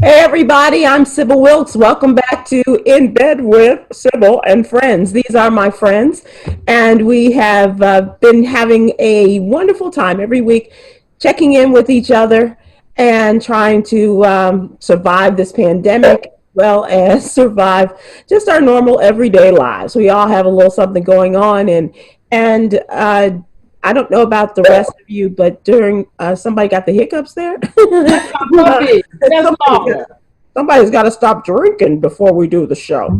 Hey everybody, I'm Sybil Wilkes. Welcome back to In Bed with Sybil and Friends. These are my friends, and we have been having a wonderful time every week checking in with each other and trying to survive this pandemic, well as survive just our normal everyday lives. We all have a little something going on, and I don't know about the rest of you, but during somebody got the hiccups there. somebody, somebody's got to stop drinking before we do the show.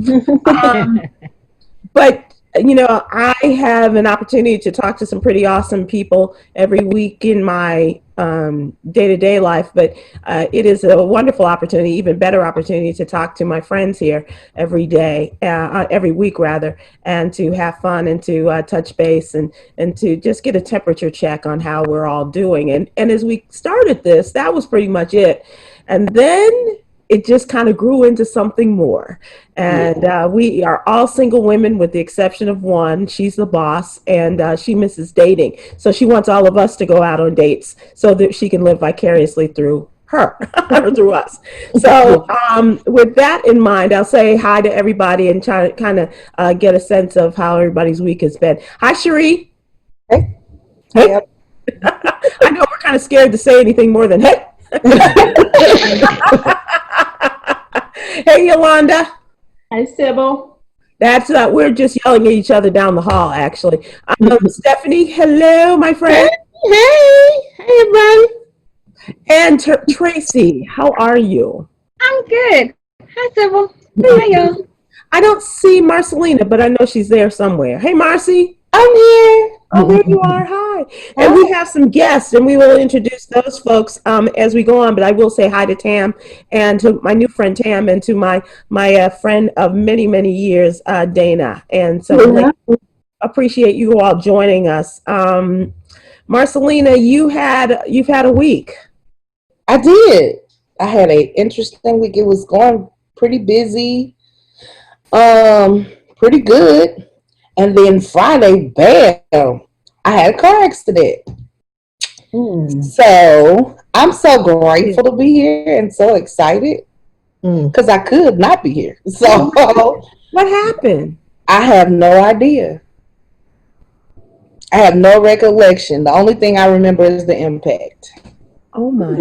But I have an opportunity to talk to some pretty awesome people every week in my day-to-day life, but it is a wonderful opportunity, even better opportunity to talk to my friends here every day, every week rather, and to have fun and to touch base and to just get a temperature check on how we're all doing. And as we started this, that was pretty much it. And then it just kind of grew into something more. And we are all single women with the exception of one. She's the boss, and she misses dating. So she wants all of us to go out on dates so that she can live vicariously through her or through us. So with that in mind, I'll say hi to everybody and try to kind of get a sense of how everybody's week has been. Hi, Cherie. Hey. Hey. I know we're kind of scared to say anything more than hey. Hey, Yolanda. Hi, Sybil. That's we're just yelling at each other down the hall, actually. Stephanie, hello, my friend. Hey, everybody. And Tracy, how are you? I'm good. Hi, Sybil. Hi, y'all. I don't see Marcelina, but I know she's there somewhere. Hey, Marcy. I'm here. Oh, there you are. Hi. And we have some guests, and we will introduce those folks as we go on. But I will say hi to Tam and to my new friend Tam and to my friend of many, many years, Dana. And so appreciate you all joining us. Marcelina, you've had a week. I did. I had an interesting week. It was going pretty busy, pretty good. And then Friday, bam, I had a car accident. So I'm so grateful to be here and so excited because I could not be here. So what happened? I have no idea. I have no recollection. The only thing I remember is the impact. Oh my.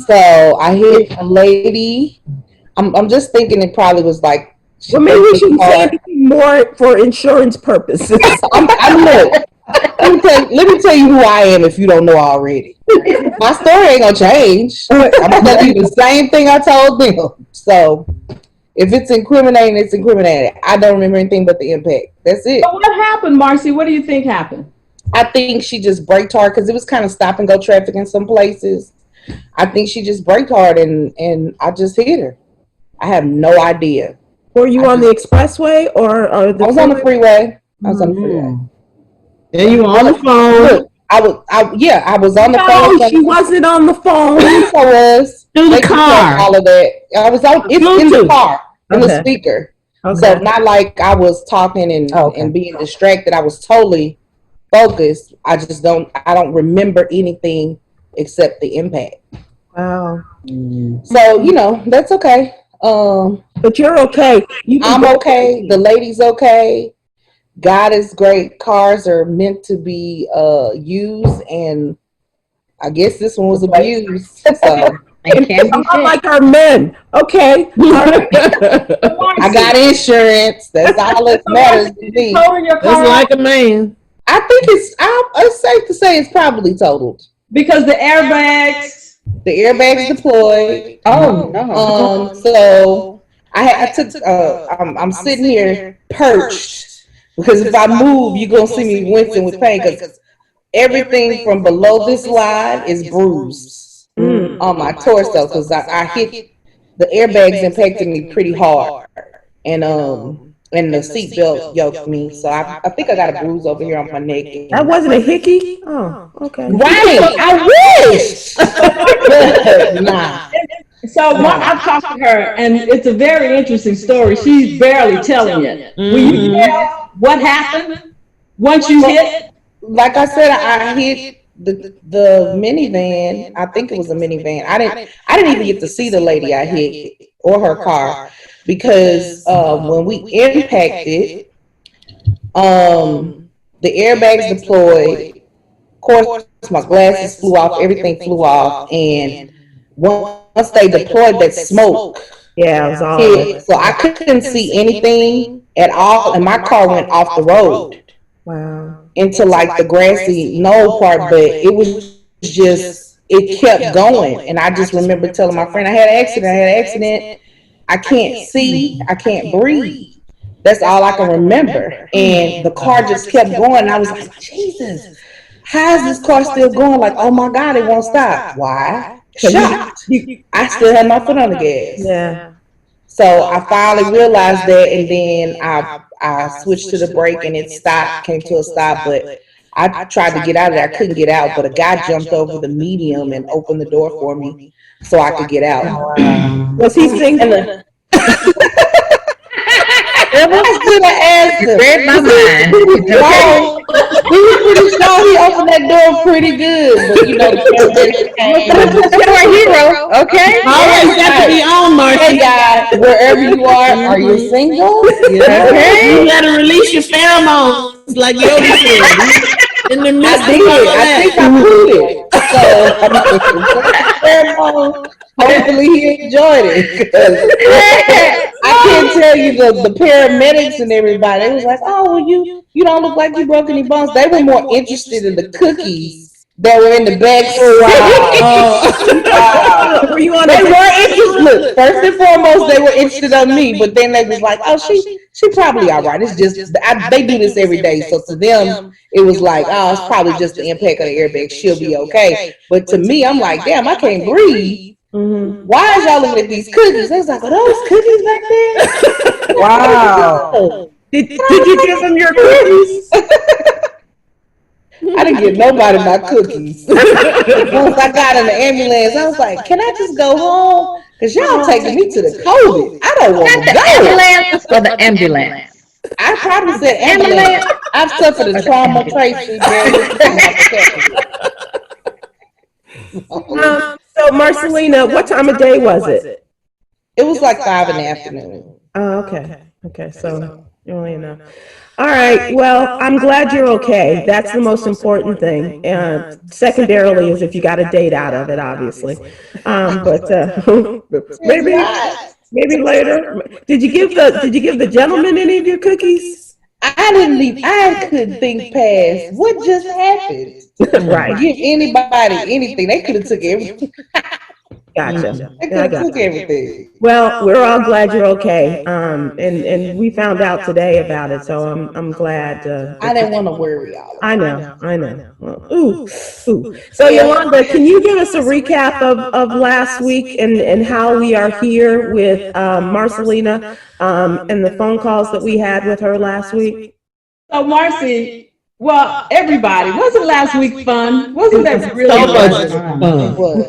So I hit a lady. I'm just thinking it probably was like. Well, maybe we shouldn't say anything more for insurance purposes. Look, let me tell you who I am if you don't know already. My story ain't gonna change. I'm gonna tell you the same thing I told them. So if it's incriminating, it's incriminating. I don't remember anything but the impact. That's it. So what happened, Marcy? What do you think happened? I think she just braked hard because it was kind of stop and go traffic in some places. I think she just braked hard and I just hit her. I have no idea. Were you on the expressway or the I was on the freeway. I was on the freeway. And you were on the phone. Look, I was on the phone. No, she wasn't on the phone. Yes, I was. Through the car. All of that. I was on. It's in the car, in the speaker. Okay. So not like I was talking and being distracted. I was totally focused. I don't remember anything except the impact. Wow. So that's okay. But you're okay. I'm okay. The lady's okay. God is great. Cars are meant to be used, and I guess this one was abused. So like our men. Okay. I got insurance. That's all that matters to me. That's like a man. I think it's safe to say it's probably totaled because the airbags deployed. Oh no. So I'm sitting here perched because if I move, you're gonna see me wincing with pain because everything from below this line is bruised on my torso because I hit the airbags impacted me pretty hard and the seatbelt yoked me, so I think I got a bruise over here on my neck. That wasn't a hickey? Oh, okay. Right, I wish. Nah. So I've talked to her, and it's a very interesting story. She's barely telling it. Will you tell what happened once you hit? Like I said, I hit the minivan. I think it was a minivan. I didn't even get to see the lady I hit or her car because when we impacted, the airbags deployed. Of course, my glasses flew off. Everything flew off, and once they deployed, that smoke Yeah, it was all hit, so I couldn't see anything at all, and my car went off the road wow. into like the grassy knoll part, but it was just it kept going, and I just remember telling my friend, I had an accident. I had an accident. I can't see. I can't breathe. That's all I can remember, and the car just kept going. And I was like, Jesus, how is this car still going? Like, oh my God, it won't stop. Why? Shocked. I still had my foot on the gas. Yeah. So I finally realized that, and then I switched to the brake, and it stopped, came to a stop. But I tried to get out of there. I couldn't get out, but a guy jumped over the medium and opened the door for me so I could get out. Was he single? I should have asked him. Read my mind. Wow. We were pretty sure he opened that door pretty good, but you know, You're a hero, okay? Always got to be on, hey Marcy. guys, wherever you are you single? Okay. You gotta release your pheromones, like Yogi said. In the midst I did. I think I proved it. So, hopefully he enjoyed it. 'Cause I can't tell you the paramedics and everybody. They was like, "Oh, well, you don't look like you broke any bones." They were more interested in the cookies that were in the bag. Were you on They the were interested. Look, first and foremost, they were interested on me, but then they was like, "Oh, she probably all right. It's just they do this every day." So to them, it was like, "Oh, it's probably just the impact of the airbag. She'll be okay." But to me, I'm like, "Damn, I can't breathe. Why is y'all looking at these cookies?" They was like, "Are those cookies back there?" Wow. Did you give them your cookies? I didn't give nobody my cookies. Once I got in the ambulance, I was like, "Can I just go home? Because y'all taking me to the COVID. I don't want to The go." ambulance or the ambulance? I probably said ambulance. I've suffered a trauma, Tracy. So Marcelina, what time of day was it? It was like 5 in the afternoon. Oh, okay. Okay, so you only know. All right. Well, I'm glad you're okay. That's the most important thing. Secondarily is if you got a date out of it, obviously. But maybe later. Did you give the gentleman any of your cookies? I didn't leave. I couldn't think past what just happened. Right. Give anybody anything. They could have took everything. Gotcha. They could have took everything. Well, we're all glad you're okay. And we found out today about it, so I'm glad. I didn't want to worry y'all. I know. Well, ooh. So Yolanda, can you give us a recap of last week and how we are here with Marcelina and the phone calls that we had with her last week? So Marcy, well, everybody, wasn't last week fun? Wasn't that really So much fun? It was.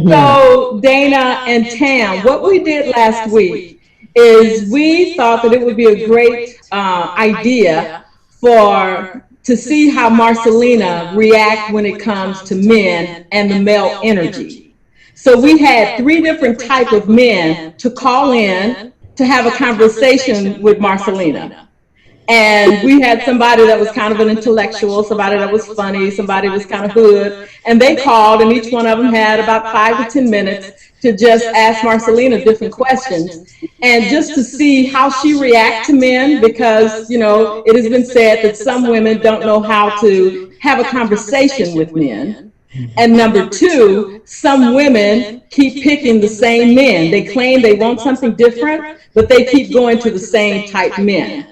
So Dana and Tam, what we did last week is we thought that it would be a great idea to see how Marcelina react when it comes to men and the male energy. So we had 3 different type of men to call in to have a conversation with Marcelina. And we had somebody that was kind of an intellectual, somebody that was funny, somebody was kind of hood, and they called, and each one of them had about 5 to 10 minutes to just ask Marcelina different questions, and just to see how she reacts to men, because, you know, it has been said that some women don't know how to have a conversation with men. And number 2, some women keep picking the same men. They claim they want something different, but they keep going to the same type men.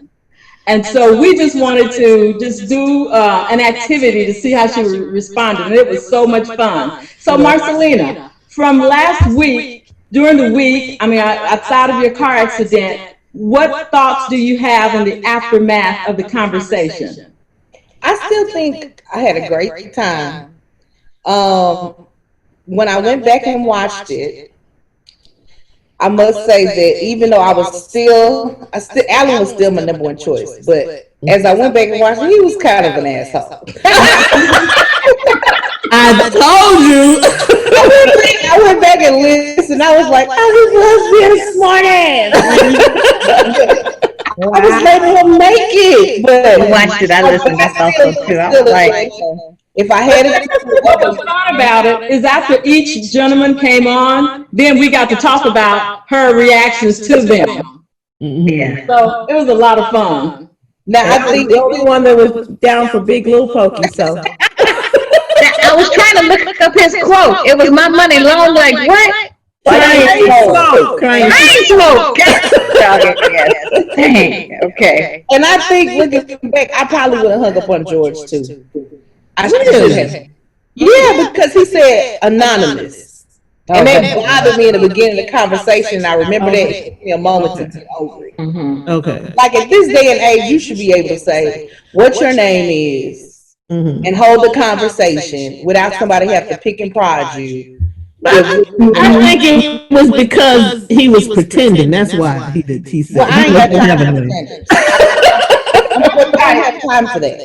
And so we just wanted to just do an activity to see how she responded. And it was so much fun. So Marcelina, from last week, during the week, I mean, outside of your car accident, what thoughts do you have in the aftermath of the conversation? I still think I had a great time. When I went back and watched it, I must say that even though Alan was still my number 1 choice, but as I went back and watched it, he was kind of an asshole. I told you. I went back and listened. I was like, oh, he was being a smart ass. I was letting him make it. But I watched it. I listened. That's also too. I was like, if I had it, What was fun about it is after each gentleman came on, then we got to talk about her reactions to them. yeah. So it was a lot of fun. now I I think think the only one that was down for Big Lil Pokey, so. I was trying to look up his quote. It was my money long. Like what? Crying smoke. Crying. Rain smoke. Yes. Dang. Okay. and I think looking back, I probably would have hung up on George too. I should have. Yeah, because he said anonymous. And that bothered me in the beginning of the conversation. I remember that it took me a moment to get over it. Okay. Like at this day and age, you should be able to say what your name is and hold the conversation without somebody have to pick and prod you. I think it was because he was pretending. That's why he did. He said, Well, I ain't got time for name. that. I don't have time for that.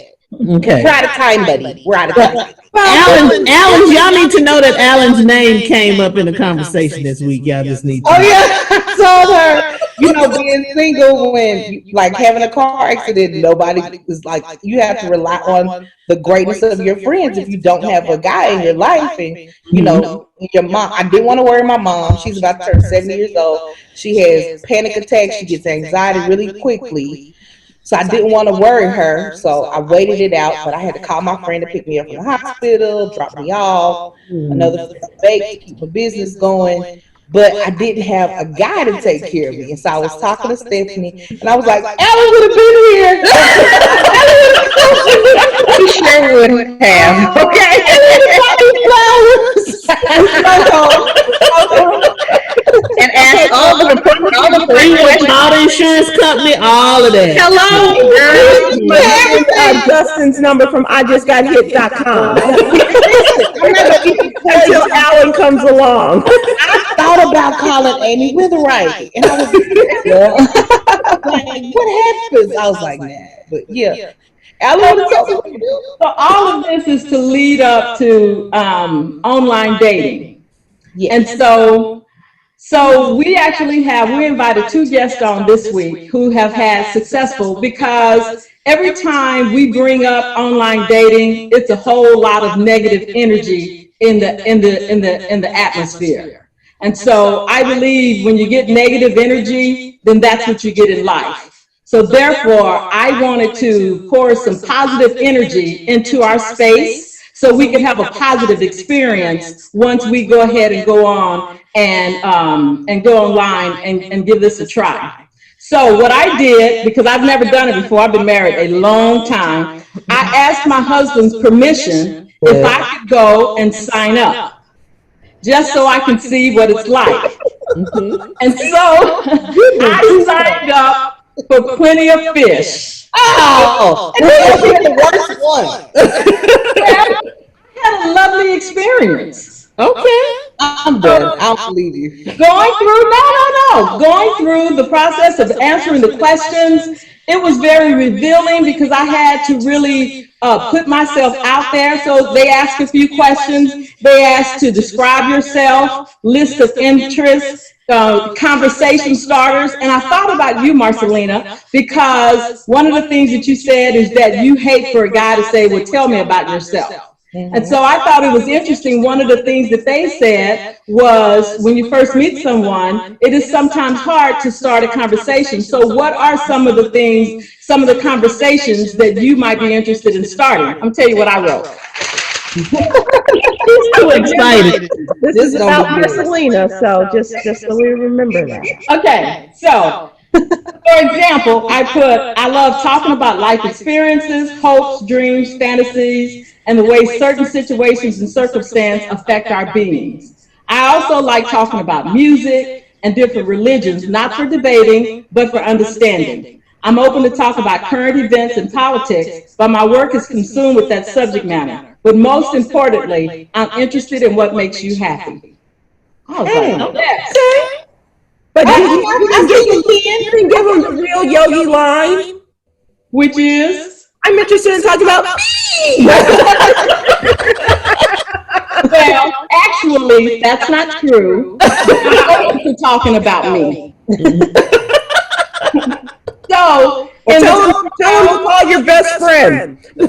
Okay. We're out of time, buddy. We're out of time. Alan, y'all need to know that Alan's name came up in the conversation this week. Y'all just need to. Oh yeah, I told her, being single when like having a car accident, nobody is like, you have to rely on the greatness of your friends if you don't have a guy in your life. And your mom, I didn't want to worry my mom. She's about to turn 70 years old. She has panic attacks. She gets anxiety really quickly. So I didn't want to worry her, so I waited it out, but I had to call my friend to pick me up from the hospital, drop me off, another bake, keep my business going, but I didn't have a guy to take care of me. And so I was talking to Stephanie, and I was like, Alan would have been here. He sure would have. Okay. And ask all the insurance company, all of that. hello, Justin's number from IJustGotHit.com. Until Alan comes along. I thought about calling Amy Witherite, and I was like, what happens? I was like, nah, but yeah. Alan would have told me. So all of this is to lead up to online dating. Yeah. And so we invited 2 guests on this week who have had successful, because every time we bring up online dating, it's a whole lot of negative energy in the atmosphere. And so I believe when you get negative energy, then that's what you get in life. So therefore, I wanted to pour some positive energy into our space so we can have a positive experience once we go ahead and go on and go online and give this a try. So what I did, because I've never done it before, I've been married a long time, I asked my husband's permission if I could go and sign up, just so I can see what it's like. And so I signed up for Plenty of Fish. Oh, and then the worst one. I had a lovely experience. Okay. I'm done. I don't believe you. Going through the process of answering the questions, it was very revealing because I had to really put myself out there. So they asked a few questions. They asked to describe yourself, list of interests, conversation starters. And I thought about you, Marcelina, because one of the things that you said is that you hate for a guy to say, well, tell me about yourself. And so I thought it was interesting. One of the things that they said was when you first meet someone, it is sometimes hard to start a conversation. So what are some of the things, some of the conversations that you might be interested in starting? I'm gonna tell you what I wrote. He's too excited. This is about Marcelina, so just so we remember that. Okay, so for example, I love talking about life experiences, hopes, dreams, fantasies, and the way certain situations and circumstances affect our beings. I also like talking about music and different religions, not for debating, but for understanding. I'm open to talk about current events and politics, but my work is consumed with that subject matter. But most importantly, I'm interested in what makes you happy. I was like, okay. But you didn't give him the real Yogi line, Which is? I'm interested in talking about me. Well, actually, that's not true. You're talking about me. So, Tell them to call your best friend. so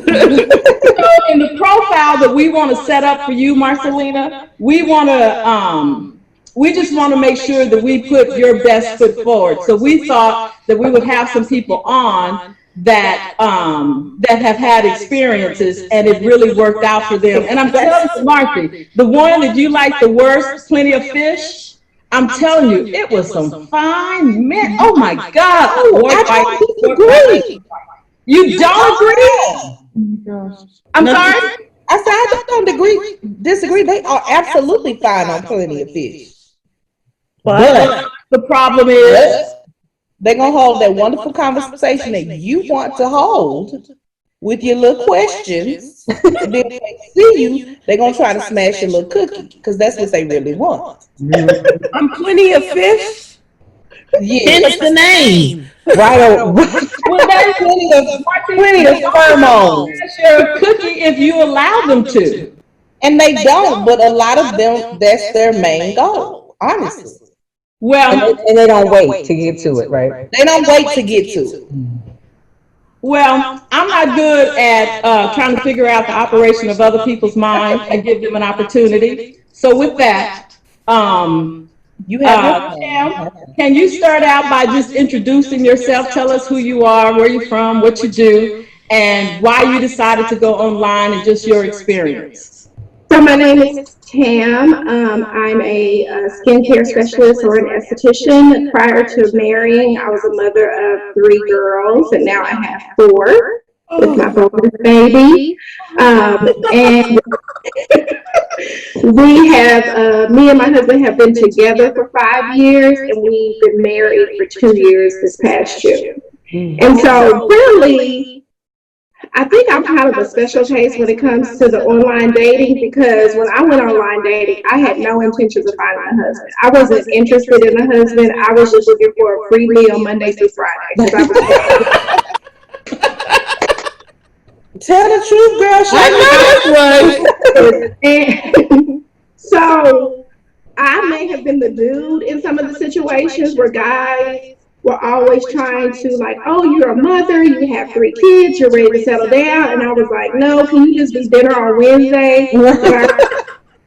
in the profile that we want to set up for you, Marcelina, we just want to make sure that we put your best foot forward. So we thought that we would have some people on that have had experiences and it really worked out for them. And I'm telling you, Marcy, the one that you like the worst, Plenty of Fish, I'm telling you, it was some fine men. Oh my God. I don't disagree. You don't agree? I'm sorry? I said I don't disagree. They are absolutely fine on Plenty of Fish. But the problem is they're going to hold that wonderful conversation that you want to hold with your little questions. And then when they see you, they're going to try to smash your little cookie because that's what they really want. I'm Plenty of Fish. Yeah. Hence the name. Right on. well, that's Plenty of pheromones. your cookie if you allow them to. And they don't, but a lot of them, that's their main goal, honestly. Well, And they don't wait to get to it, right? They don't wait to get to it. well, I'm not good at trying to figure out the operation of other people's minds. I give them an opportunity. So with that, You have Tam, can you start out by just introducing yourself? Tell us who you are, where you're from, what you do, and why you decided to go online and just your experience. So my name is Tam. I'm a skincare specialist or an esthetician. Prior to marrying, I was a mother of 3 girls, and now I have 4 with my bonus baby. And we have, me and my husband have been together for 5 years, and we've been married for 2 years this past year. And so really, I think I'm kind of a special case when it comes to the online dating, because when I went online dating, I had no intentions of finding a husband. I wasn't interested in a husband. I was just looking for a free meal Monday through Friday. Tell the truth, girl. I know that's right. And so I may have been the dude in some of the situations where guys were always trying to like, oh, you're a mother, you have 3 kids, you're ready to settle down. And I was like, no, can you just be dinner on Wednesday?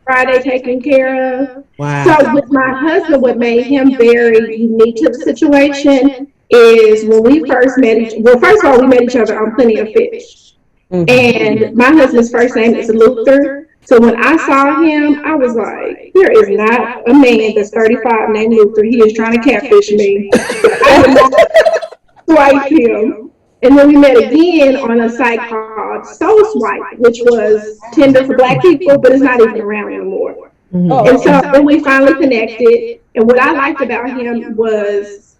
Friday taken care of. Wow. So with my husband, what made him very unique to the situation is when we first met first of all, we met each other on Plenty of Fish. And my husband's first name is Luther. So when I saw him, I was like, there is not a man that's 35 named Luther. He is trying to catfish me. I would not swipe him. And then we met again on a site called Soul Swipe, which was Tinder for Black people, but it's not even around anymore. And so then we finally connected. And what I liked about him was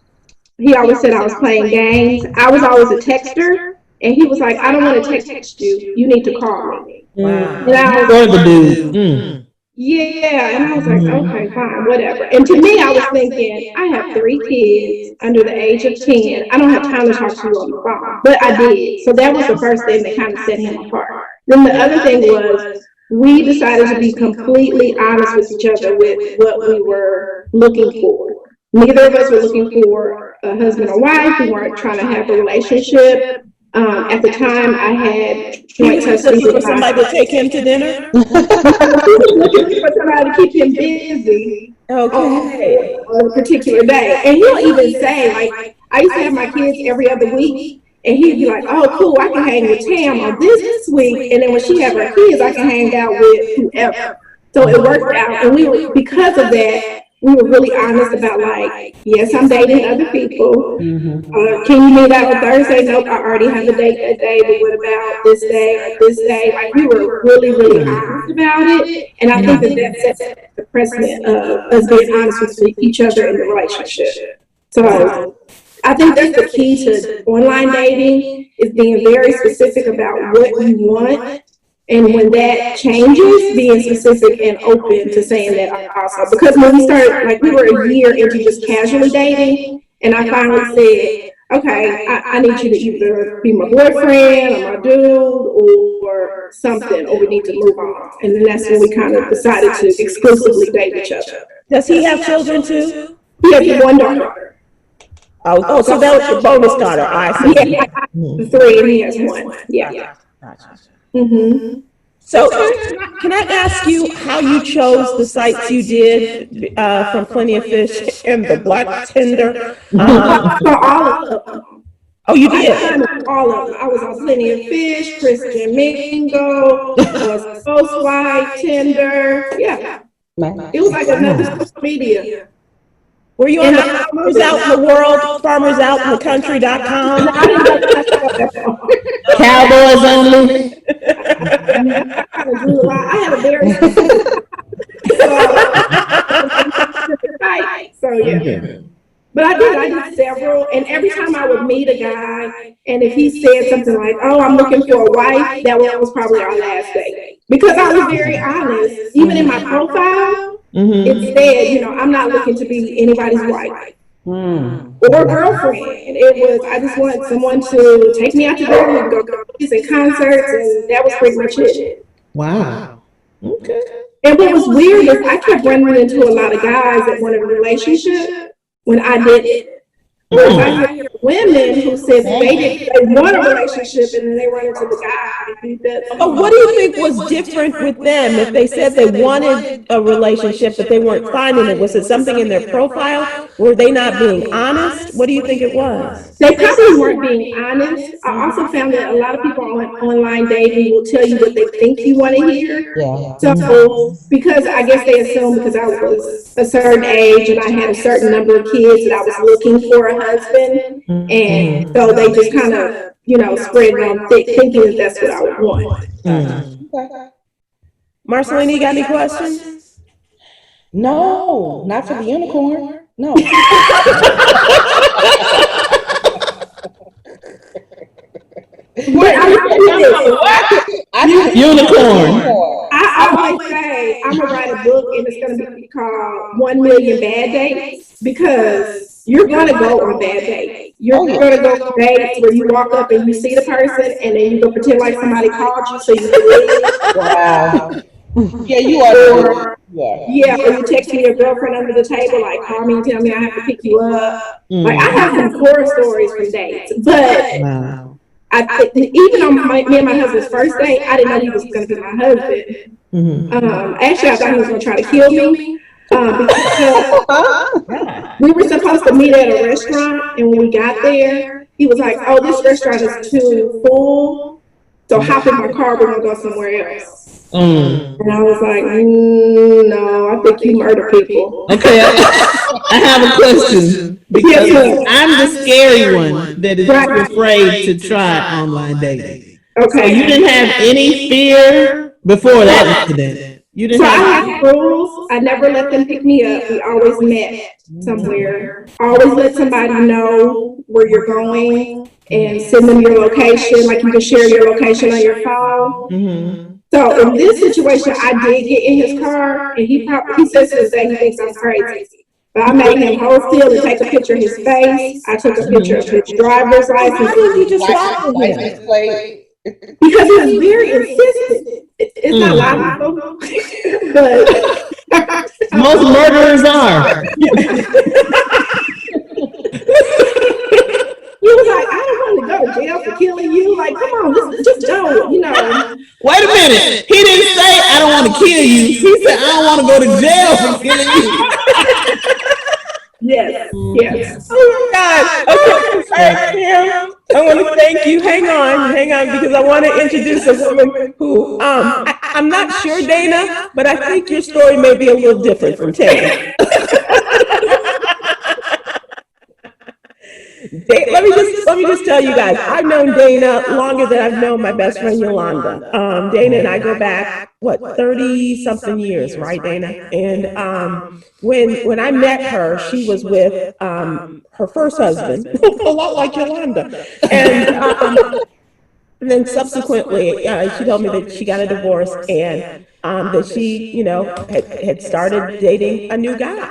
he always said I was playing games. I was always a texter. And he was like, I don't want to text you. You need to call me. Wow. And I was Or the like, dude. yeah. And I was like, okay, fine, whatever. And to me, I was thinking, I have 3 kids under the age of 10. I don't have time to talk to you on the phone. But I did. So that was the first thing that kind of set him apart. Then the other thing was, we decided to be completely honest with each other with what we were looking for. Neither of us were looking for a husband or wife. We weren't trying to have a relationship. At the time, I had joint custody For somebody to take him to dinner? for somebody to keep him busy Okay. on a particular day. And he'll even say, like, I used to have my kids every other week, and he'd be like, oh, cool, I can hang with Tam on this week, and then when she have her kids, I can hang out with whoever. So it worked out, and we were, because of that, we were really honest about like, yes, I'm dating other people. Can you meet out on Thursday? Nope, I already have a date that day, but what about this day or this day? Like, we were really, really honest about it. And I think that sets the precedent of us being honest with each other in the relationship. So I think that's the key to online dating, is being very specific about what you want. And when that changes, being specific and open to saying that also. Because when we started, like, we were a year into just casually dating, and I finally said, okay, I need you to either be my boyfriend or my dude or something, or we need to move on. And then that's when we kind of decided to exclusively date each other. Does he have children too? He has one daughter. Oh, so that was your bonus daughter. I see. Yeah, I have 3 and he has 1. Yeah. Mm-hmm. So can I ask you how you chose the sites you did from Plenty of Fish and the Black Tinder? For all of them. Oh, you I did? signed all of them. I was on Plenty of Fish, Christian Mingle, Post White, Tinder. Yeah. It was like another social media. Were you on the Farmers Out in the World, farmersoutintthecountry.com? Cowboys only. I had a very so yeah. But I did several, and every time I would meet a guy, and if he said something like, "Oh, I'm looking for a wife," that was probably our last date. Because I was very honest, even in my profile, it said, you know, I'm not looking to be anybody's wife. Or girlfriend. It was, I just wanted someone to take me out to dinner and go to movies and concerts, and that was pretty much it. Wow. Okay. And what was weird is I kept running into a lot of guys that wanted a relationship when I didn't. Whereas I hear women who said they want a relationship and then they run into the guy. Oh, what do you think was different with them if they said they wanted a relationship but they weren't finding it? Was it something in their profile? Were they not being honest? What do you think it was? They probably weren't being honest. I also found that a lot of people on online dating will tell you what they think you want to hear. Yeah. So, because I guess they assumed because I was a certain age and I had a certain number of kids that I was looking for a husband. And so they just kind of, you know, spread it on thinking that that's what I would want. Marcelina, you got any questions? No, not for the unicorn. No. Unicorn. I always say I'm gonna write a book and it's gonna be called 1 Million Bad Dates, because you're gonna go on bad dates. You're gonna go on dates where you walk up and you see the person and then you go pretend like somebody called you so you can leave. Wow. Yeah, you are. Yeah, or you texting your girlfriend under the table like, call me and tell me I have to pick you up. Like, I have some horror stories from dates, but Wow. even on me and my husband's first date, I didn't know he was going to be my husband. Actually, I thought he was going to try to kill me. Because we were supposed to meet at a restaurant, and when we got there, he was like, "Oh, this restaurant is too full, so hop in my car, we're going to go somewhere else." And I was like, "No, I think you murder people." Okay, I have a question because I'm the scary one that is afraid to try online dating. Okay. So you didn't have any fear before that incident? You didn't So I have have rules. I never let them pick me up. We always met somewhere. Always let somebody know where you're going and send them your location. Like, you can share your location on your phone. So in this situation, I did get in his car, and he says to this day he thinks I'm crazy. But I made him hold still and take a picture of his face. I took a picture of his driver's license. Why did you just talk to him? Because he was very insistent. It's not logical, but most murderers are. he was like, "I don't want to go to jail for killing you. Like, come on, just don't, you know." Wait a minute. He didn't say I don't want to kill you. He said I don't want to go to jail for killing you. Yes. Oh my God. Okay, Kim, I want to thank you. Hang on, because I want to introduce a woman who, I'm not sure, Dana, but I think your story may be a little different from Tam. Let me just tell you guys, I've known Dana longer than I've known my best friend Yolanda. Dana and I go back, 30 something years, right, Dana? And when I met her, she was with her first husband, a lot like Yolanda. And then subsequently, she told me that she got a divorce and that she, had started dating a new guy.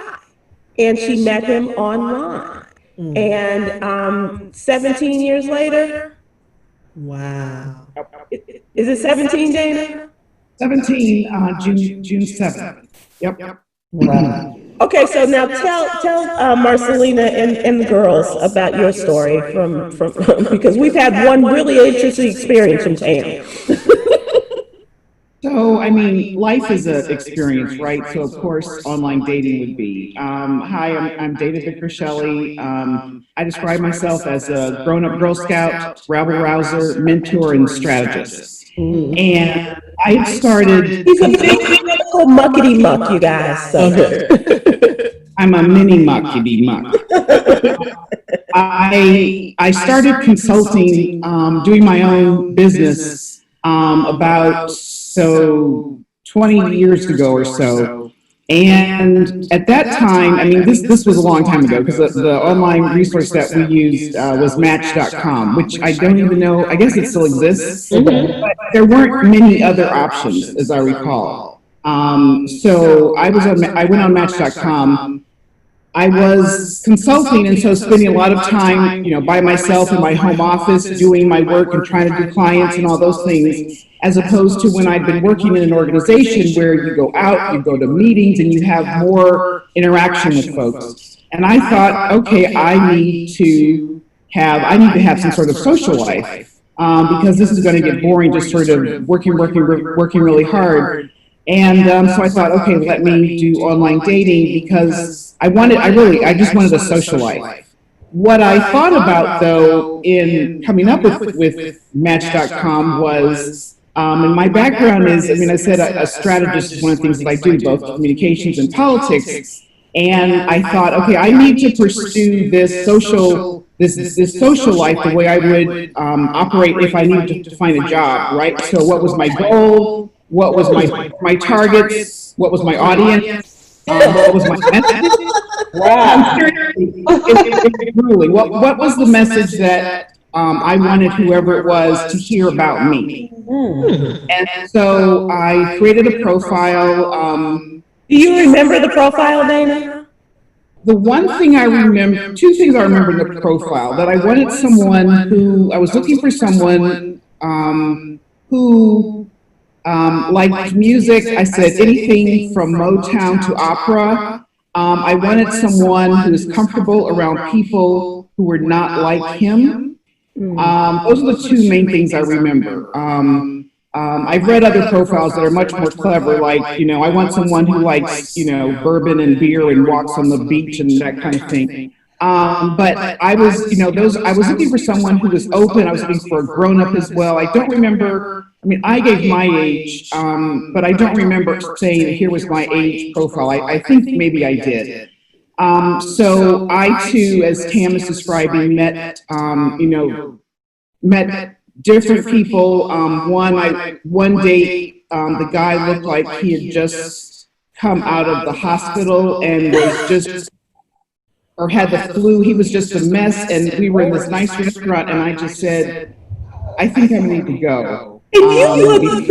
And she met him online. And 17 years later, Wow. is it 17, Dana? 17, June 7th. Yep. Wow. Okay, so now tell Marcelina and the girls about your story from because we've had one really interesting experience from Tam. So, I mean, life is an experience, right? So, of course, online dating would be. Hi, I'm Dana Vicker Shelley. I describe myself as a grown-up Girl Scout, rabble-rouser, mentor, and strategist. And I started. He's a big political muckety muck, you guys. So. I'm a mini muckety muck. I started consulting, doing my own business about 20 years ago or so. And at that time, I mean, this was a long time ago because the online resource that we used was Match.com, which I don't even know, I guess it still exists, but there weren't many other options, as I recall. So I went on Match.com. I was consulting, and so spending a lot of time, by myself in my home office, doing my work and trying to do clients and all those things, as opposed to when I'd been working in an organization where you go out, you go to meetings, and you have more interaction with folks. And I thought, okay, I need to have some sort of social life, because this is going to get boring, just sort of working really hard. And so I thought, okay, let me do online dating because I just wanted a social life. What I thought about, though, in coming up with Match.com was, and my background is, I mean, I said a strategist is one of the things that I do, both communications and politics. And I thought, okay, I need to pursue this social life the way I would operate if I needed to find a job, right? So what was my goal? What was my targets? What was my audience? What was my message? Wow. Really, what was the message that I wanted whoever it was to hear about me? And so I created a profile. Do you remember the profile, Dana? The one thing I remember, two things I remember in the profile, that I wanted I was looking for someone who liked music. I said anything from Motown to opera. I wanted someone who was comfortable around people who were not like him. Those are the two main things I remember. I've read other profiles that are much more clever, like, I want someone who likes, bourbon and beer and walks on the beach and that kind of thing. But I was, I was looking for someone who was open. I was looking for a grown-up as well. I don't remember, I mean, I gave my age, but I don't remember saying, here was my age profile. I think maybe I did. So I too, as Tam is describing, met different people. One day, the guy looked like he had just come out of the hospital and was or had the flu. He was just a mess, and we were in this nice restaurant, and I just said, I think I need to go. And you look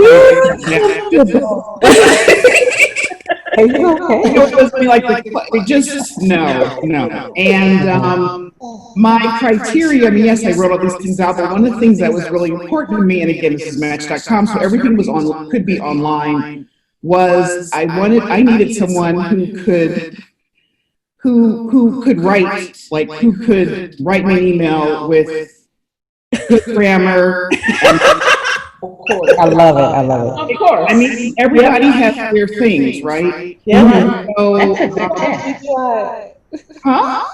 beautiful. Are you okay? It was like just no. And my criteria, I mean, yes, I wrote all these things out, but one of the things that was really important to me, and again, this is Match.com, so everything was could be online, was I needed someone who could write, who could write me an email with good grammar. Of course. I love it. Of course. I mean, everybody has their things, right? Yeah. So, That's a good test. huh?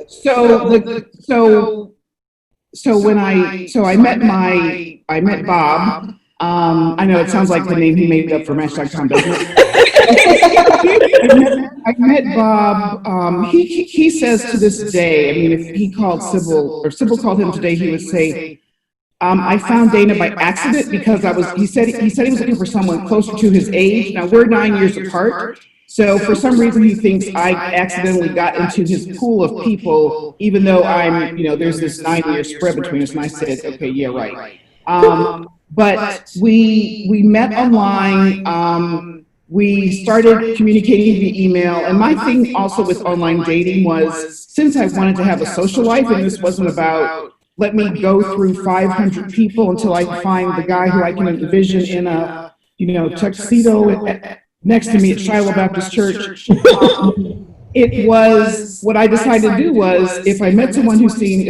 So I met Bob. I know it sounds like the name he made up for Match.com, doesn't it? I met Bob. He says to this day, I mean, if he called Sybil, or Sybil called him today, he would say, I found Dana by accident because he said he was looking for someone closer to his age. Now we're 9 years apart. So for some reason he thinks I accidentally got into his pool of people, even though there's this 9-year spread between us. And I said, okay, yeah, right. But we met online. we started communicating via email. And my thing also with online dating was, since I wanted to have a social life, and this wasn't about, let me go through 500 people until I find the guy who I can envision in a, tuxedo next to me at Shiloh Baptist Church. It was, what I decided to do was, if I saw someone who seemed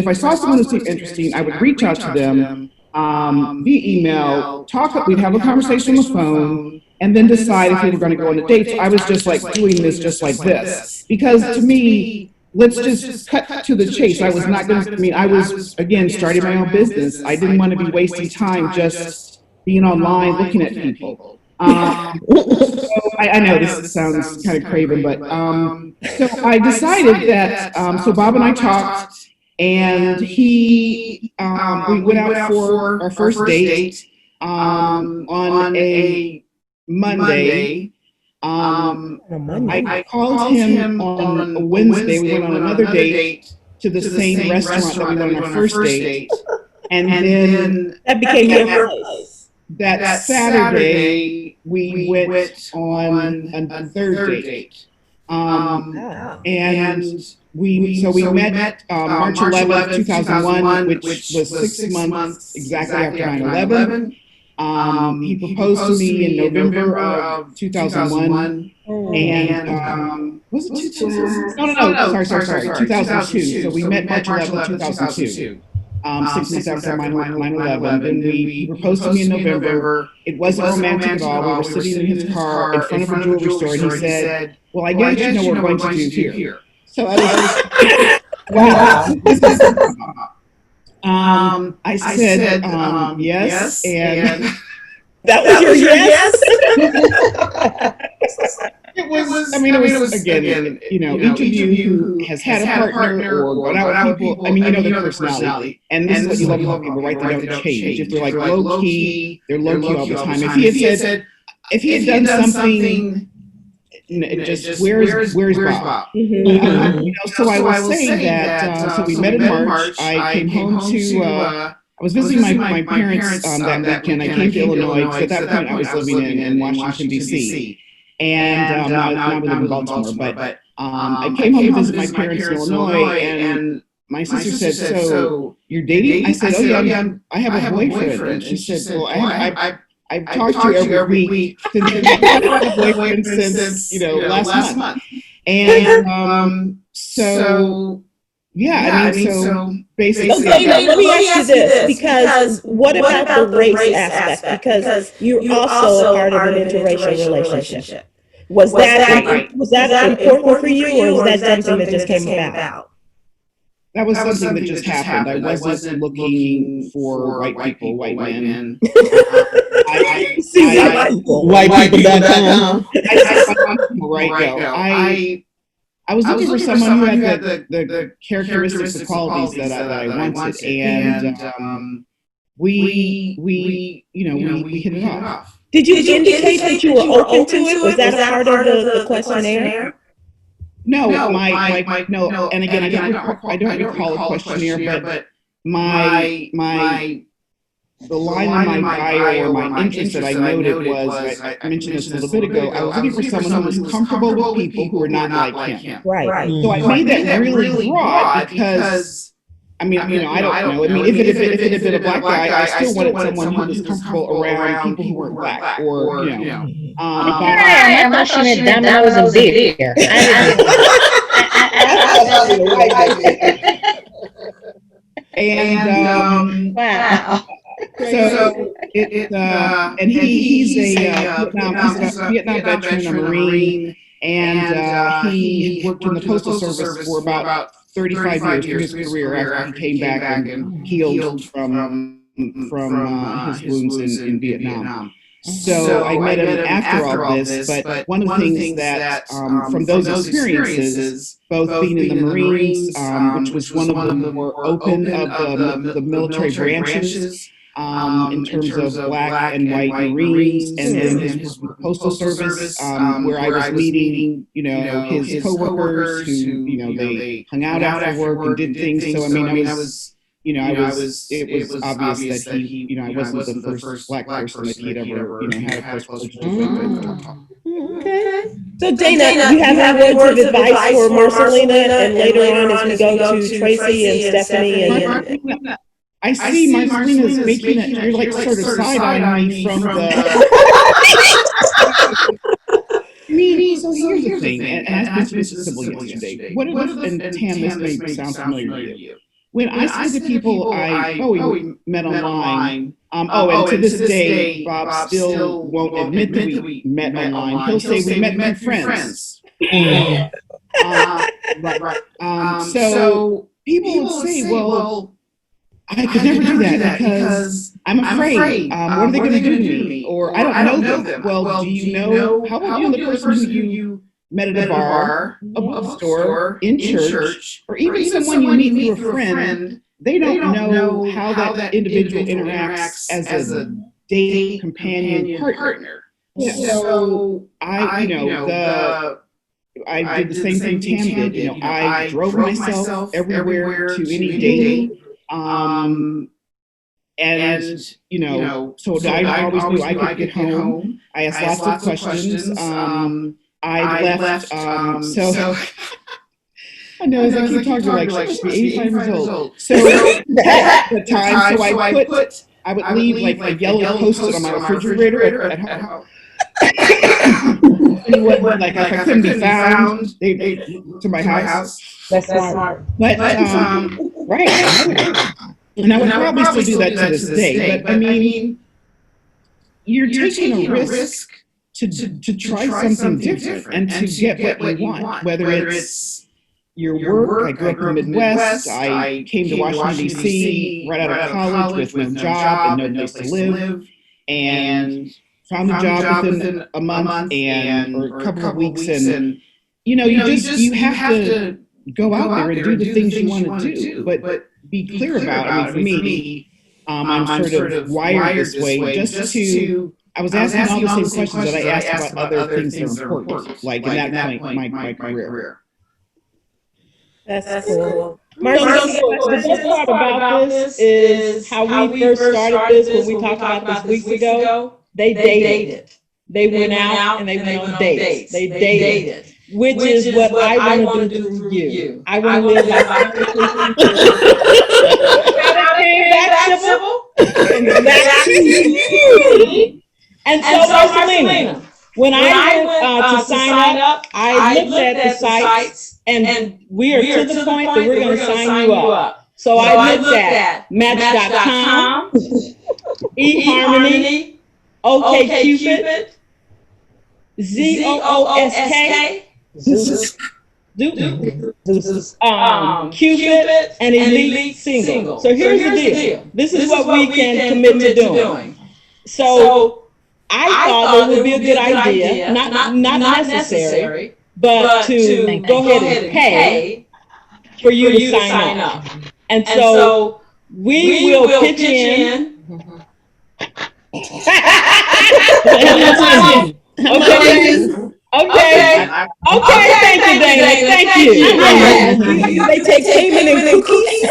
interesting, I would reach out to them via email, we'd have a conversation on the phone, and then decide if we were going to go on a date. So I was just like doing this just like this. Because to me, let's just cut to the chase. I was not going to, I was, again, starting my own business. I didn't want to be wasting time just being online looking at people. So I know this sounds kind of craven, but so I decided that, so Bob and I talked, and we went out for our first date on a Monday. I called him on a Wednesday. We went on another date to the same restaurant that we went on our first date. And then that became your place. That Saturday, we went on a third date. And we met March 11th, 2001, which was 6 months exactly after 9/11. He proposed to me in November of 2001, and was it 2000? No, sorry, 2002. So we met March 11th, 2002, 6 months after 9/11. Then he proposed to me in November. It wasn't romantic at all. We were sitting in his car in front of a jewelry store, and he said, "Well, I guess you know what we're going to do here." So I was wow. I said yes, and that was your yes. It was. It was again. Each of you who has had a partner or gone out with people. Their personality, and this is what you love about people, right? They don't change. If they're like low key, they're low key all the time. If he had done something. Just where's Bob? So I was saying that. So we met in March. I came home to. I was visiting my parents that weekend. I came to Illinois because at that point I was living in Washington D.C. And now we live in Baltimore. But I came home to visit my parents in Illinois, and my sister said, "So you're dating?" I said, "Oh yeah, I have a boyfriend." And she said, "Well, I've talked to you every week since last month." And so basically. Okay, let me ask you this, because what about the race aspect? Because you're also a part of an interracial relationship. Was that important for you, or was that something that just came about? That was something that just happened. I wasn't looking for white people, white men. Whitepeople.com. I was looking for someone who had the characteristics, the qualities that I wanted, and we hit it off. Did you indicate that you were open to it? Was that a part of the questionnaire? No, no. And again, I don't recall a questionnaire, but the line in my bio or my interest that I noted was, I mentioned this a little bit ago, I was looking for someone who was comfortable with people who were not like him. Right. So I made that really broad because, I don't know. If it had been a black guy, I still wanted someone who was comfortable around people who weren't black, or, I thought she meant Domino's and beer. And wow. So and he's a Vietnam veteran, a Marine, and he worked in the Postal Service for about 35 years of his career after he came back and healed from his wounds in Vietnam. So I met him after all this, but one of the things that from those experiences, both being in the Marines, which was one of the more open of the military branches, in terms of black and white Marines, and then his Postal Service, where I was meeting, his coworkers who, they hung out after work and did things. So I was you know, it was obvious that he, you know, I wasn't the first black person that he'd ever, you know, had a close relationship with. Okay. So Dana, you have any words of advice for Marcelina, and later on as we go to Tracy and Stephanie and I see Marcelina's making it, you're like sort of side-eyeing me from the. I mean, so here's the thing, and I mentioned this to Sybil yesterday. What if, and Tam, this may sound familiar to you. When I say to people, we met online. And to this day, Bob still won't admit that we met online. He'll say we met through friends. So people will say, well, I could never do that because I'm afraid. What are they going to do to me? Or I don't know them. Well, do you know, how about you and the person who you met at a bar, a bookstore, in church, or even someone you meet through a friend, they don't know how that individual interacts as a date, companion, partner. Yeah. So I did the same thing Tam did. You know, I drove myself everywhere to any date. And you know, so I always knew I could get home. I asked lots of questions. I left. So I know as I keep talking, like she must be 85 years old. So at the time, so I would leave like a yellow post-it on my refrigerator at home. Anyone, like if I couldn't be found, they to my house. That's smart. But right. And I would probably still do that to this day. But I mean, you're taking a risk to try something different and to get what you want, whether it's your work. I grew up in the Midwest. I came to Washington, D.C. right out of college with no job and no place to live, and found a job within a month or a couple of weeks. And, you know, you have to go out there and do the things you want to do, but be clear about it. I mean, for me, I'm sort of wired this way just to, I was asking all the same questions that I asked about other things that are important, like in that point, my career. That's cool. Marcelina, the best part about this is how we first started this when we talked about this weeks ago. They dated. They went out and they went on dates. They dated. Which is what I want to do through you. I want to live like that. And so, Marcelina, when I went to sign up, I looked at the sites, and we are to the point that we're going to sign you up. So I looked at Match.com, eHarmony, OkCupid, ZOOSK, Cupid, and Elite Single. So here's the deal. This is what we can commit to doing. So I thought it would be a good idea, not necessary, but to go ahead and pay for you to sign up. And so we will pitch in. Okay. Thank you, Dana. Thank you. They take payment in cookies.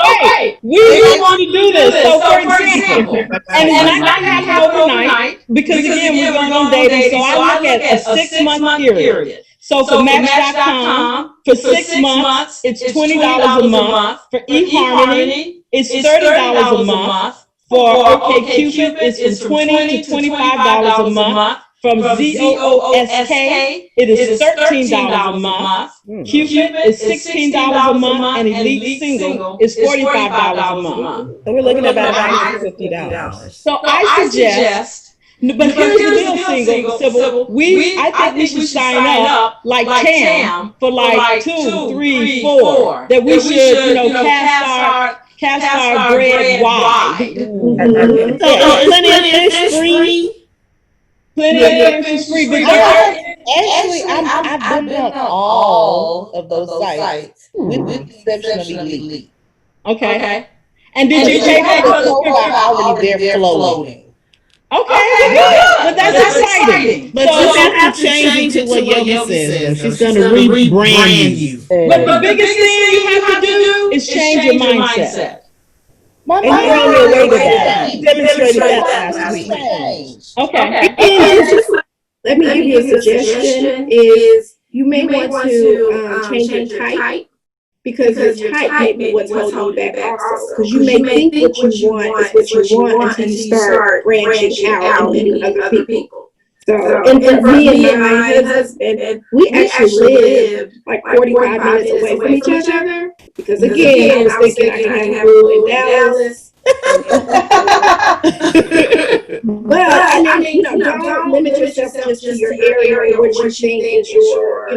Right. We want to do this. So, for example, and I'm not having overnight because again we're going on dating. So I look at a 6-month period. So for Match.com, for 6 months, it's $20 a month. For eHarmony, it's $30 a month. For OkCupid, it's from $20 to $25 a month. From ZOOSK, it is $13 a month. Cupid is $16 a month, and Elite Single is $45 a month. So we're looking at about $150. So I suggest, but here's the deal, Sybil. I think we should sign up like Tam for like 2, 3, 4. That we should, cast our bread wide. So plenty of fish free. Plenty of fish free. Actually, I've been on all of those sites with the exception of Elite. Okay. And did you take that already there floating? Okay, but that's exciting. But you have to change it to what Yogi says. She's going to rebrand you. But the biggest thing you have to do is change your mindset. And you're on your way to that. You demonstrated that last week. Okay. And just let me give you a suggestion is you may want to change your type because your type may be what's holding you back also. Because you may think what you want is what you want until you start branching out and meeting other people. So, and for me and my husband, we actually live like 45 minutes away from each other. Because again, I was thinking I can have Blue in Dallas. But I mean, don't limit yourself just to your area or what you think is your,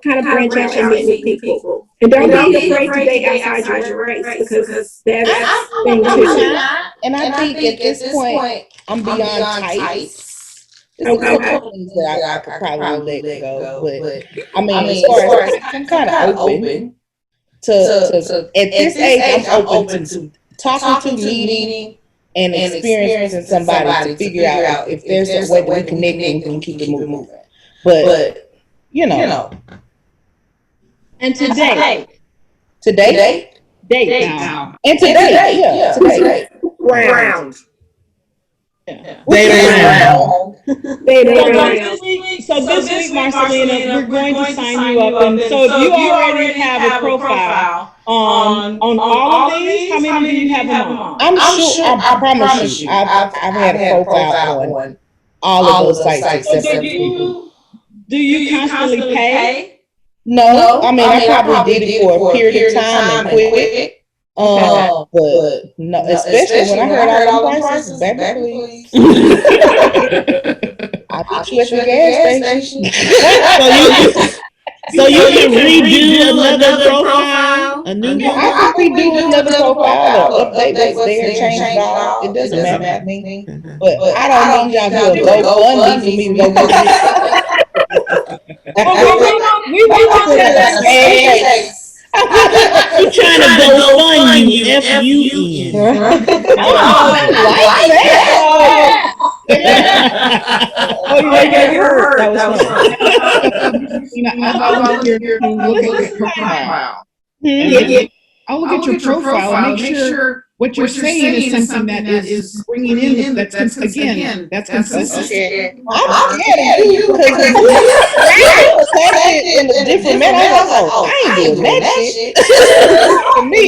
kind of branch out and meet new people. And don't be afraid to date outside your race because that's the thing too. And I think at this point, I'm beyond tights. There's a couple things that I could probably let go, but I mean, as far as I'm kind of open to at this age, I'm open to talking to, meeting, and experiencing somebody to figure out if there's a way that we connect and we can keep it moving. But And today, date now. And today, Round. So this week, Marcelina, we're going to sign you up. And so if you already have a profile on all of these, how many do you have them on? I'm sure. I promise you, I've had a profile on all of those sites except for people. Do you constantly pay? No, I mean I probably did it for a period of time and quit. But no, especially when I heard all the prices, baby, please. I put you at the gas station. So you can redo another profile, a new one? I can redo another profile or update what's there, change it all. It doesn't matter to me. But I don't need y'all to go GoFundMe for me to go get it. We want that. You trying to go fund you, F-U-N. Oh, you ain't getting hurt. That was fun. I volunteer to look at your profile. I'll look at your profile and make sure what you're saying is something that is bringing in that's consistent. I'm scared of you because you said in a different manner. I ain't doing that shit. For me,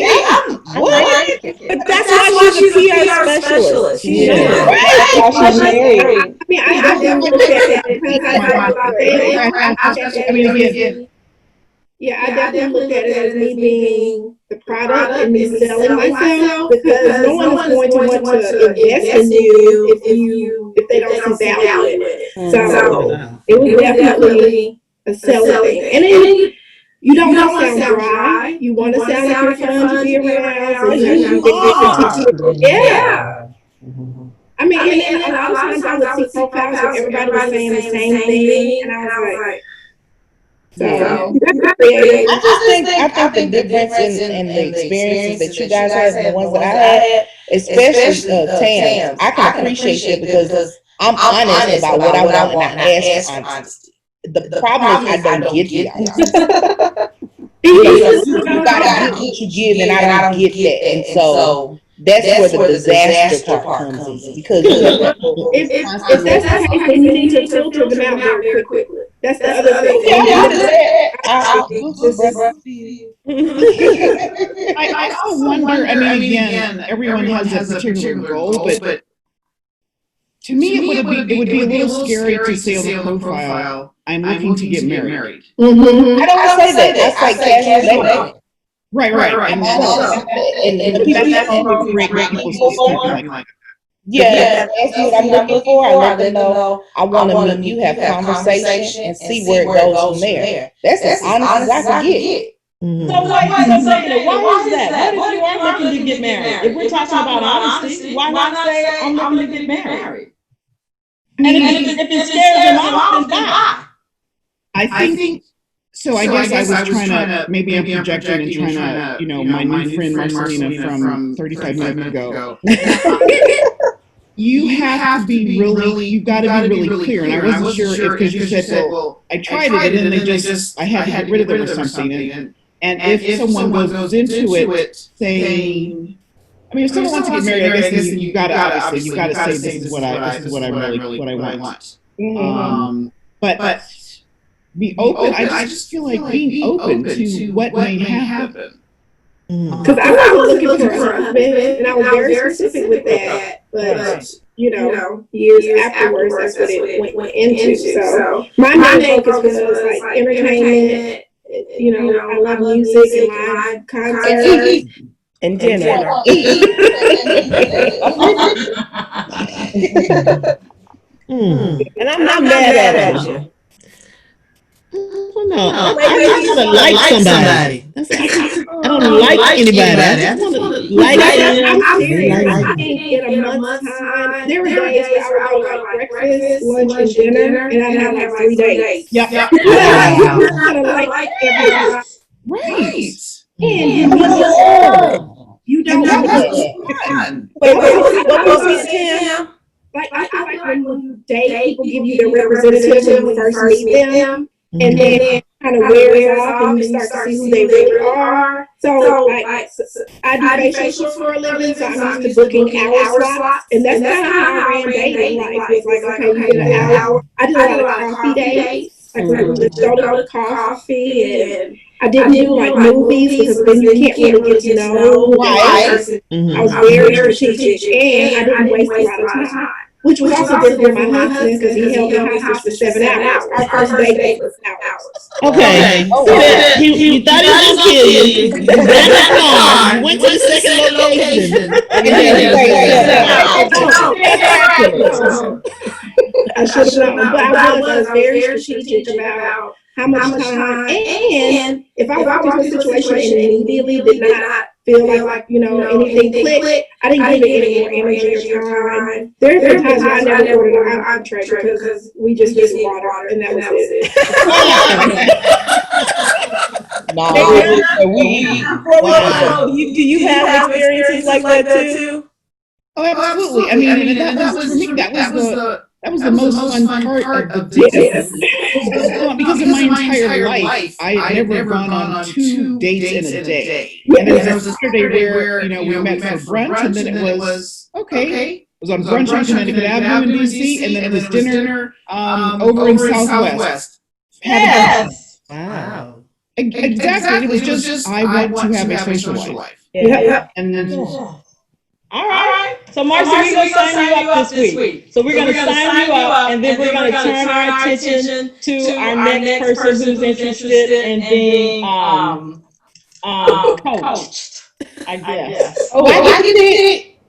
what? But that's why she's a PR specialist. She's married. I mean, I definitely look at that because I definitely look at it as me being the product and me selling myself because no one is going to want to invest in you if they don't see value in it. So it was definitely a selling thing. And then you don't want to sound dry. You want to sound like you're fun to be around. Yeah. I mean, and a lot of times I would see profiles where everybody was saying the same thing, and I was like, I think the difference in the experiences that you guys had and the ones that I had, especially Tam, I can appreciate it because I'm honest about what I want and I ask for honesty. The problem is I don't get the honesty. You gotta get what you give, and I don't get that, and so that's where the disaster part comes in because if that's the case, then you need to filter them out very quickly. That's the other thing. I wonder. I mean, again, everyone has a particular goal, but to me, it would be a little scary to say on the profile, "I'm looking to get married." I don't say that. I say casual dating. Right. And the people that great people say something like that. Yeah, that's what I'm looking for. I let them know I want to meet you, have conversation, and see where it goes from there. That's as honest as I can get. So why is that? What if you are looking to get married? If we're talking about honesty, why not say I'm looking to get married? And if it scares them off, then why? I think so. I guess I was trying to, maybe I'm projecting and trying to, my new friend Marcelina from 35 minutes ago. you have to be really, you've got to be really clear. And I wasn't sure if, because you said, well, I tried it and then I had to get rid of it or something. And if someone goes into it saying, I mean, if someone wants to get married, I guess you got to obviously, you got to say, this is what I want. But be open. I just feel like being open to what may happen. Because I wasn't looking for a husband, and I was very specific with that. But years afterwards, that's what it went into. So my main focus was like entertainment. I love music and live concerts And dinner. And I'm not mad at you. I don't know. I just want to like somebody. I don't like anybody. I just want to like them. I'm serious. I think in a month's time, there were days where I would go like breakfast, lunch, and dinner, and I'd have like 3 days. Yep. You're gonna like everybody. Right. And you don't know. Wait, what was this, Tam? Like I feel like when you date, people give you their representative when you first meet them, and then it kind of wears off, and you start to see who they really are. So I do facials for a living, so I'm used to booking hour slots, and that's kind of how I ran dating life. It was like, okay, you get an hour. I did a lot of coffee dates, like we would just go to coffee, and I didn't do like movies because then you can't really get to know who the person. I was very strategic, and I didn't waste a lot of time. Which was also good for my husband because he held me hostage for 7 hours. Our first date was 7 hours. Okay. So you thought he was going to kill you. You ran the car. You went to the second location. I should have known, but I was very strategic about how much time. And if I walked into a situation and immediately did not feel like anything clicked, I didn't give it any more energy or time. There have been times where I never ordered an entree because we just did water and that was it. Do you have experiences like that too? Oh, absolutely. I mean, that was for me. That was the most fun part of dating. Because in my entire life, I had never gone on 2 dates in a day. And there was a Saturday where, we met for brunch, and then it was, okay. It was on brunch on Connecticut Avenue in DC, and then it was dinner over in Southwest. Yes. Wow. Exactly. It was just, I want to have a social life. Yeah. And then... All right. So Marcy, we're going to sign you up this week. So we're going to sign you up, and then we're going to turn our attention to our next person who's interested in being coached, I guess. Oh, I did it.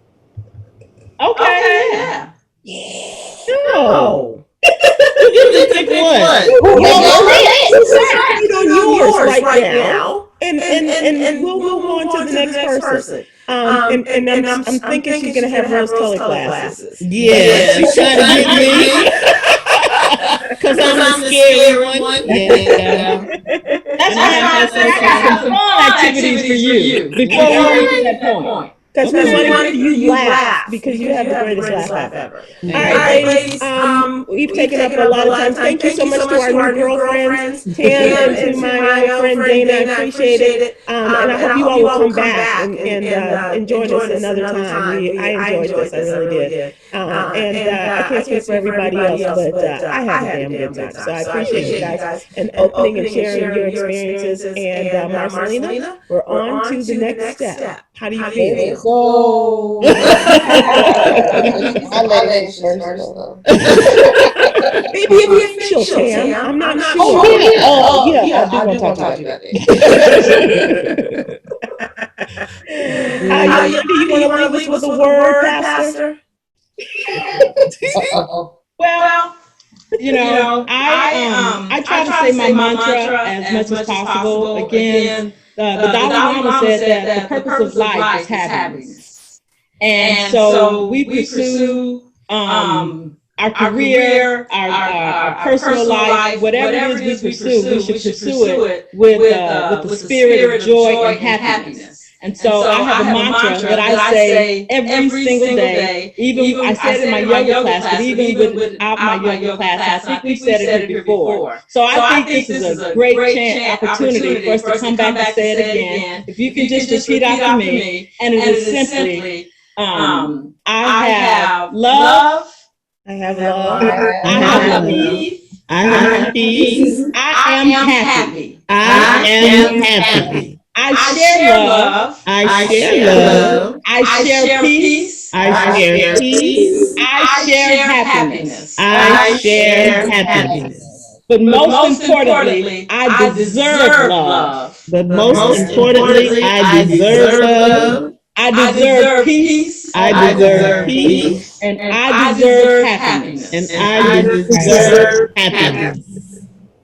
Okay. No. You just pick one. On yours right now. And we'll move on to the next person. I'm thinking she's gonna have rose-colored glasses. Yeah, she's trying to get me. Because I'm the scary one. Yeah. That's why I got some fun activities for you before we get to that point. Because we want to you laugh because you have the greatest laugh ever. All right, ladies. We've taken up a lot of time. Thank you so much to our new girlfriends, Tam, and to my old friend Dana. I appreciate it. And I hope you all will come back and join us another time. I enjoyed this. I really did. And I can't speak for everybody else, but I had a damn good time. So I appreciate you guys and opening and sharing your experiences. And Marcelina, we're on to the next step. How do you feel? So I let it Maybe it's official, Tam. I'm not sure. Oh, yeah. I do want to talk about it. Do you want to leave us with a word, Pastor? Well, I try to say my mantra as much as possible. Again, the Dalai Lama said that the purpose of life is happiness. And so we pursue our career, our personal life, whatever it is we pursue, we should pursue it with the spirit of joy and happiness. And so I have a mantra that I say every single day. Even I said it in my yoga class, but even without my yoga class, I think we said it here before. So I think this is a great opportunity for us to come back and say it again. If you can just repeat after me, and it is simply, I have love. I have love. I have peace. I have peace. I am happy. I am happy. I share love. I share love. I share peace. I share peace. I share happiness. I share happiness. But most importantly, I deserve love. But most importantly, I deserve love. I deserve peace. I deserve peace. And I deserve happiness. And I deserve happiness.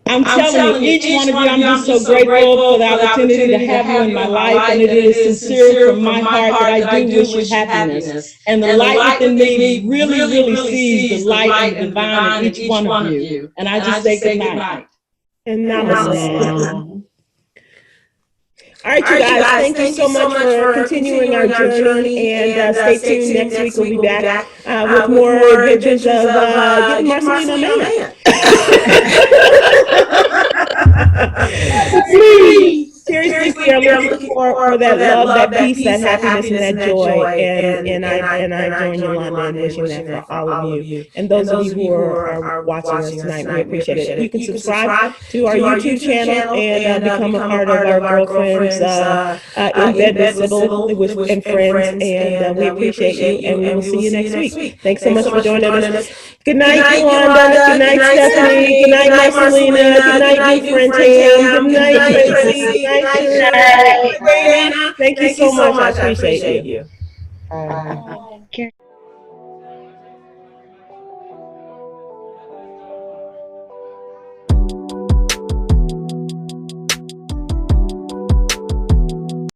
I'm telling you, each one of you, I'm just so grateful for the opportunity to have you in my life, and it is sincere from my heart that I do wish you happiness. And the light within me really, really sees the light and the divine in each one of you. And I just say good night. And namaste. All right, you guys, thank you so much for continuing our journey, and stay tuned. Next week we'll be back with more adventures of getting Marcelina a man. Seriously, I'm looking for that love, that peace, that happiness, and that joy. And I join Yolanda in wishing that for all of you. And those of you who are watching us tonight, we appreciate it. You can subscribe to our YouTube channel and become a part of our girlfriends in bed with Sybil and friends. And we appreciate you, and we will see you next week. Thanks so much for joining us. Good night, Yolanda. Good night, Stephanie. Good night, Marcelina. Good night, new friend Tam. Good night, Tracy. Good night, Shirley. Thank you so much. I appreciate you.